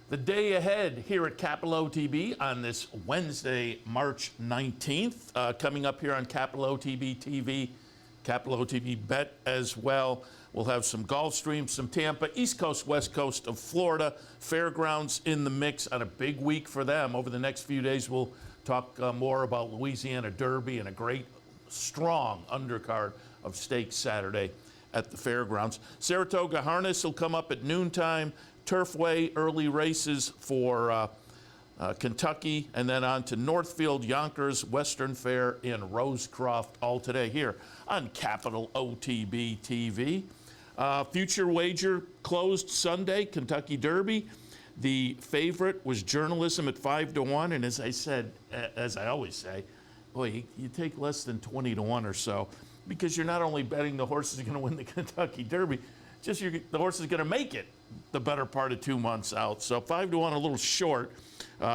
The day ahead here at Capital OTB on this Wednesday, March 19th. Coming up here on Capital OTB TV, Capital OTB Bet as well. We'll have some Gulfstream, some Tampa, East Coast, West Coast of Florida. Fairgrounds in the mix on a big week for them. Over the next few days, we'll talk more about Louisiana Derby and a great, strong undercard of Stakes Saturday at the Fairgrounds. Saratoga Harness will come up at noontime. Turfway early races for Kentucky, and then on to Northfield, Yonkers, Western Fair, and Rosecroft, all today here on Capital OTB TV. Future wager closed Sunday, Kentucky Derby. The favorite was Journalism at 5-1, and as I said, as I always say, boy, you take less than 20-1 or so, because you're not only betting the horse is going to win the Kentucky Derby, just the horse is going to make it the better part of 2 months out. So 5-1, a little short.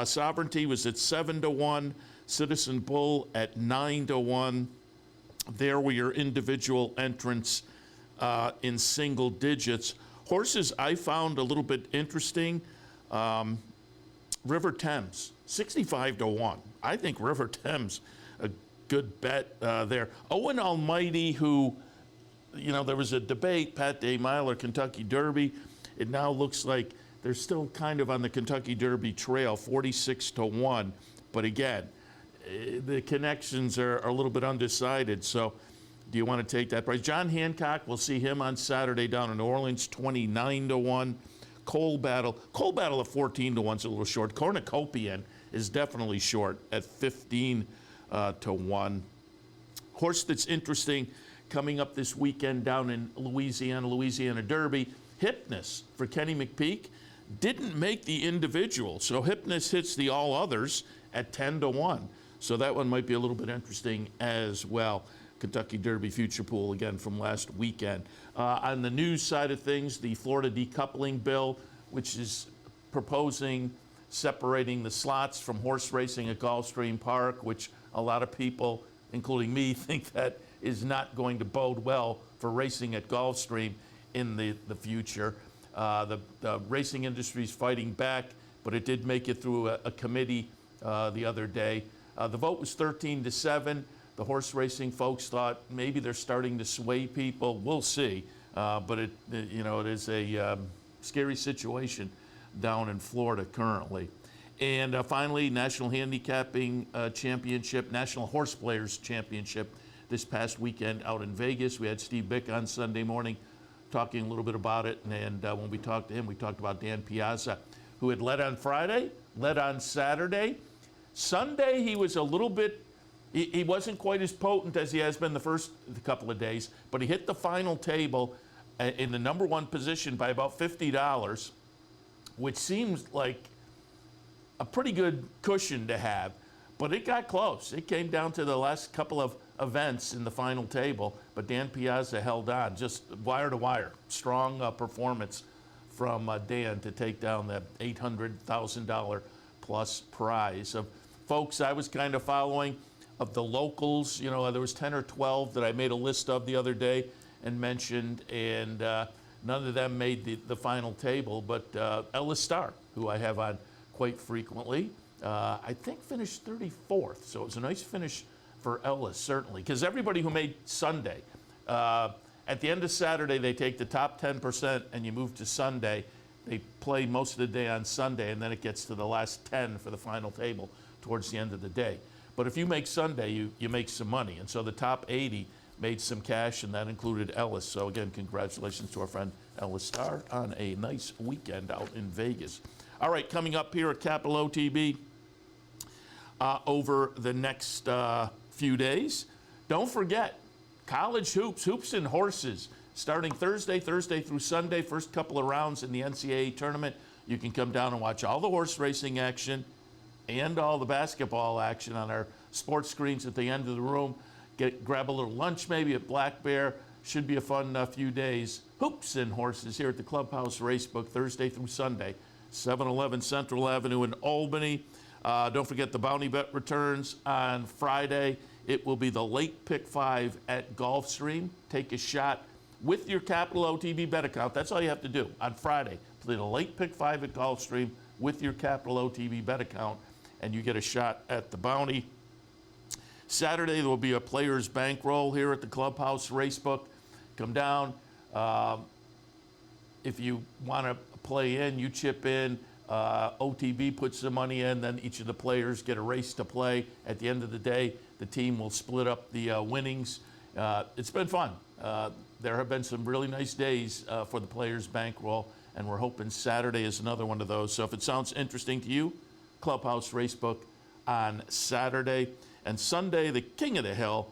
Sovereignty was at 7-1. Citizen Bull at 9-1. There were your individual entrants in single digits. Horses I found a little bit interesting. River Thames, 65-1. I think River Thames, a good bet there. Owen Almighty, who, you know, there was a debate, Pat Day-Myler, Kentucky Derby. It now looks like they're still kind of on the Kentucky Derby trail, 46-1. But again, the connections are a little bit undecided. So do you want to take that price? John Hancock, we'll see him on Saturday down in New Orleans, 29-1. Coal Battle at 14-1 is a little short. Cornucopian is definitely short at 15-1. Horse that's interesting coming up this weekend down in Louisiana Derby. Hypnus for Kenny McPeak didn't make the individual, so Hypnus hits the all others at 10-1. So that one might be a little bit interesting as well. Kentucky Derby future pool again from last weekend. On the news side of things, the Florida decoupling bill, which is proposing separating the slots from horse racing at Gulfstream Park, which a lot of people, including me, think that is not going to bode well for racing at Gulfstream in the future. The racing industry is fighting back, but it did make it through a committee the other day. The vote was 13-7. The horse racing folks thought maybe they're starting to sway people. We'll see, but it is a scary situation down in Florida currently. And finally, National Handicapping Championship, National Horse Players Championship this past weekend out in Vegas. We had Steve Bick on Sunday morning talking a little bit about it, and when we talked to him, we talked about Dan Piazza, who had led on Friday, led on Saturday. Sunday, he was a little bit, he wasn't quite as potent as he has been the first couple of days, but he hit the final table in the number one position by about $50, which seems like a pretty good cushion to have, but it got close. It came down to the last couple of events in the final table, but Dan Piazza held on, just wire to wire. Strong performance from Dan to take down that $800,000 plus prize. Of folks I was kind of following, of the locals, you know, there was 10 or 12 that I made a list of the other day and mentioned, and none of them made the final table, but Ellis Starr, who I have on quite frequently, I think finished 34th, so it was a nice finish for Ellis, certainly, because everybody who made Sunday, at the end of Saturday, they take the top 10% and you move to Sunday. They play most of the day on Sunday, and then it gets to the last 10 for the final table towards the end of the day. But if you make Sunday, you make some money, and so the top 80 made some cash, and that included Ellis. So again, congratulations to our friend Ellis Starr on a nice weekend out in Vegas. All right, coming up here at Capital OTB over the next few days, don't forget college hoops and horses, starting Thursday through Sunday, first couple of rounds in the NCAA tournament. You can come down and watch all the horse racing action and all the basketball action on our sports screens at the end of the room. Grab a little lunch maybe at Black Bear. Should be a fun few days. Hoops and horses here at the Clubhouse Racebook, Thursday through Sunday, 711 Central Avenue in Albany. Don't forget the Bounty Bet returns on Friday. It will be the late pick 5 at Gulfstream. Take a shot with your Capital OTB bet account. That's all you have to do on Friday. Play the late pick 5 at Gulfstream. with your Capital OTB bet account, and you get a shot at the bounty. Saturday, there will be a player's bankroll here at the Clubhouse Racebook. Come down. If you want to play in, you chip in. OTB puts the money in, then each of the players get a race to play. At the end of the day, the team will split up the winnings. It's been fun. There have been some really nice days for the players' bankroll, and we're hoping Saturday is another one of those. So if it sounds interesting to you, Clubhouse Racebook on Saturday. And Sunday, the King of the Hill.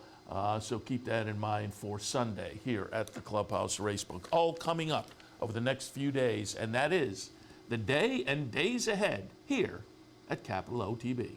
So keep that in mind for Sunday here at the Clubhouse Racebook. All coming up over the next few days, and that is the day and days ahead here at Capital OTB.